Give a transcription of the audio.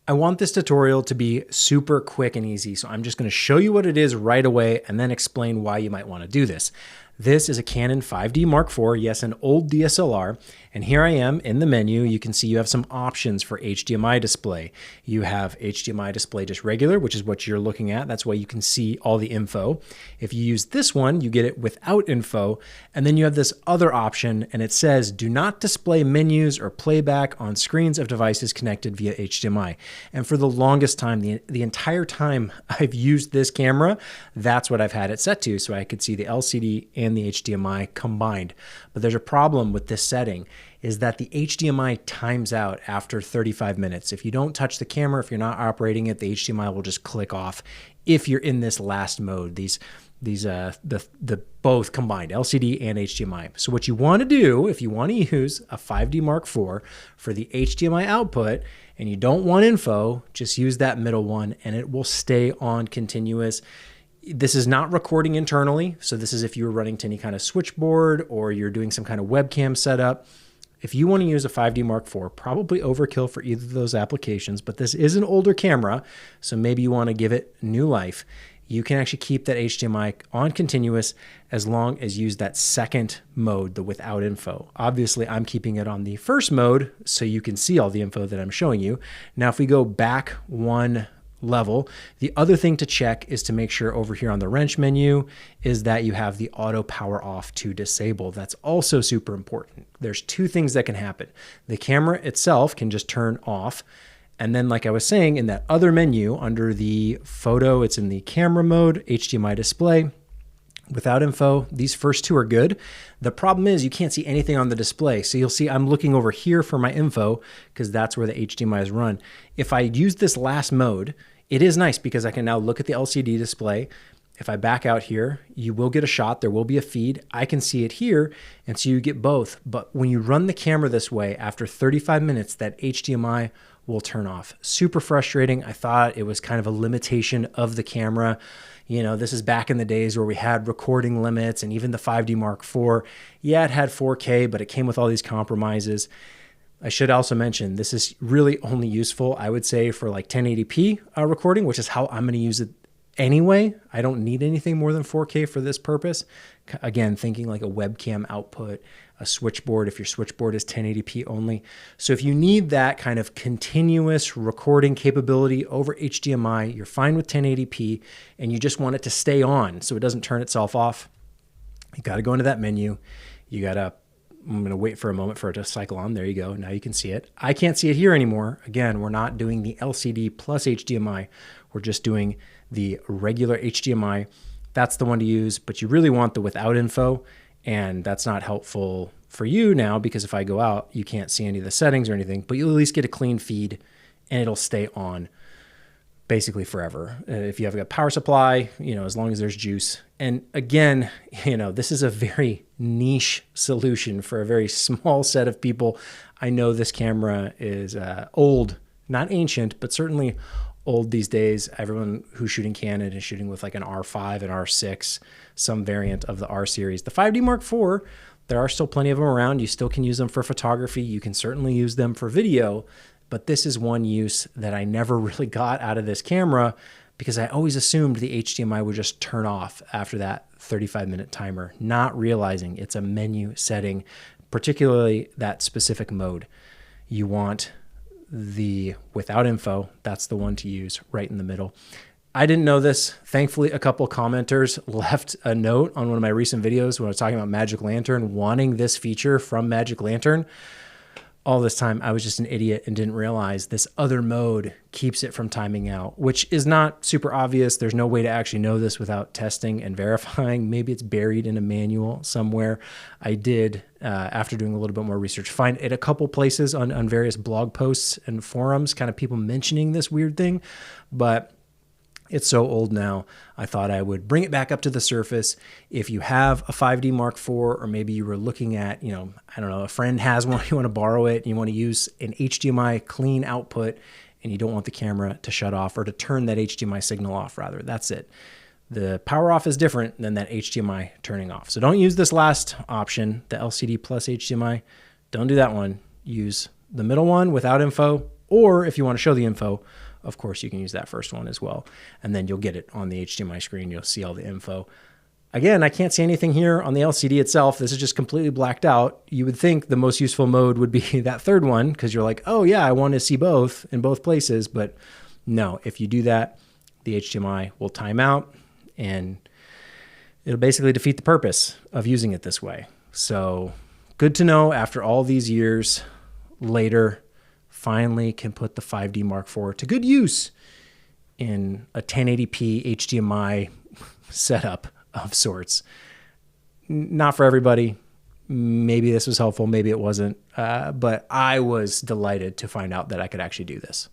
I want this tutorial to be super quick and easy, so I'm just going to show you what it is right away and then explain why you might want to do this. This is a Canon 5D Mark IV, yes, an old DSLR, and here I am in the menu. You can see you have some options for HDMI display. You have HDMI display just regular, which is what you're looking at. That's why you can see all the info. If you use this one, you get it without info, and then you have this other option, and it says, do not display menus or playback on screens of devices connected via HDMI. And for the longest time, the entire time I've used this camera, that's what I've had it set to, so I could see the LCD and the HDMI combined. But there's a problem with this setting, is that the HDMI times out after 35 minutes. If you don't touch the camera, if you're not operating it, the HDMI will just click off if you're in this last mode, the both combined, LCD and HDMI. So what you want to do, if you want to use a 5D Mark IV for the HDMI output and you don't want info, just use that middle one and it will stay on continuous. This is not recording internally. So this is if you were running to any kind of switchboard or you're doing some kind of webcam setup. If you want to use a 5D Mark IV, probably overkill for either of those applications, but this is an older camera, so maybe you want to give it new life. You can actually keep that HDMI on continuous as long as you use that second mode, the without info. Obviously, I'm keeping it on the first mode so you can see all the info that I'm showing you. Now, if we go back one level, the other thing to check is to make sure over here on the wrench menu is that you have the auto power off to disable. That's also super important. There's two things that can happen. The camera itself can just turn off. And then, like I was saying, in that other menu under the photo, it's in the camera mode, HDMI display, without info. These first two are good. The problem is you can't see anything on the display. So you'll see I'm looking over here for my info because that's where the HDMI is run. If I use this last mode, it is nice because I can now look at the LCD display. If I back out here, you will get a shot. There will be a feed. I can see it here, and so you get both. But when you run the camera this way, after 35 minutes, that HDMI will turn off. Super frustrating. I thought it was kind of a limitation of the camera. You know, this is back in the days where we had recording limits, and even the 5D Mark IV, yeah, it had 4K, but it came with all these compromises. I should also mention, this is really only useful, I would say, for like 1080p recording, which is how I'm going to use it anyway. I don't need anything more than 4K for this purpose. Again, thinking like a webcam output, a switchboard, if your switchboard is 1080p only. So if you need that kind of continuous recording capability over HDMI, you're fine with 1080p, and you just want it to stay on so it doesn't turn itself off, you got to go into that menu. You got to I'm going to wait for a moment for it to cycle on. There you go. Now you can see it. I can't see it here anymore. Again, we're not doing the LCD plus HDMI. We're just doing the regular HDMI. That's the one to use, but you really want the without info, and that's not helpful for you now because if I go out, you can't see any of the settings or anything, but you'll at least get a clean feed and it'll stay on basically forever. If you have a power supply, you know, as long as there's juice. And again, you know, this is a very niche solution for a very small set of people. I know this camera is old, not ancient, but certainly old these days. Everyone who's shooting Canon is shooting with like an R5 and R6, some variant of the R series. The 5D Mark IV, there are still plenty of them around. You still can use them for photography. You can certainly use them for video. But this is one use that I never really got out of this camera because I always assumed the HDMI would just turn off after that 35-minute timer, not realizing it's a menu setting, particularly that specific mode. You want the without info. That's the one to use right in the middle. I didn't know this. Thankfully, a couple commenters left a note on one of my recent videos when I was talking about Magic Lantern, wanting this feature from Magic Lantern. All this time, I was just an idiot and didn't realize this other mode keeps it from timing out, which is not super obvious. There's no way to actually know this without testing and verifying. Maybe it's buried in a manual somewhere. I did, after doing a little bit more research, find it a couple places on various blog posts and forums, kind of people mentioning this weird thing, but it's so old now, I thought I would bring it back up to the surface. If you have a 5D Mark IV, or maybe you were looking at, you know, I don't know, a friend has one, you want to borrow it, and you want to use an HDMI clean output, and you don't want the camera to shut off or to turn that HDMI signal off, rather. That's it. The power off is different than that HDMI turning off. So don't use this last option, the LCD plus HDMI. Don't do that one. Use the middle one without info, Or if you want to show the info, of course, you can use that first one as well. And then you'll get it on the HDMI screen. You'll see all the info. Again, I can't see anything here on the LCD itself. This is just completely blacked out. You would think the most useful mode would be that third one because you're like, oh yeah, I want to see both in both places. But no, if you do that, the HDMI will time out and it'll basically defeat the purpose of using it this way. So good to know after all these years later, finally can put the 5D Mark IV to good use in a 1080p HDMI setup of sorts. Not for everybody. Maybe this was helpful, maybe it wasn't, but I was delighted to find out that I could actually do this.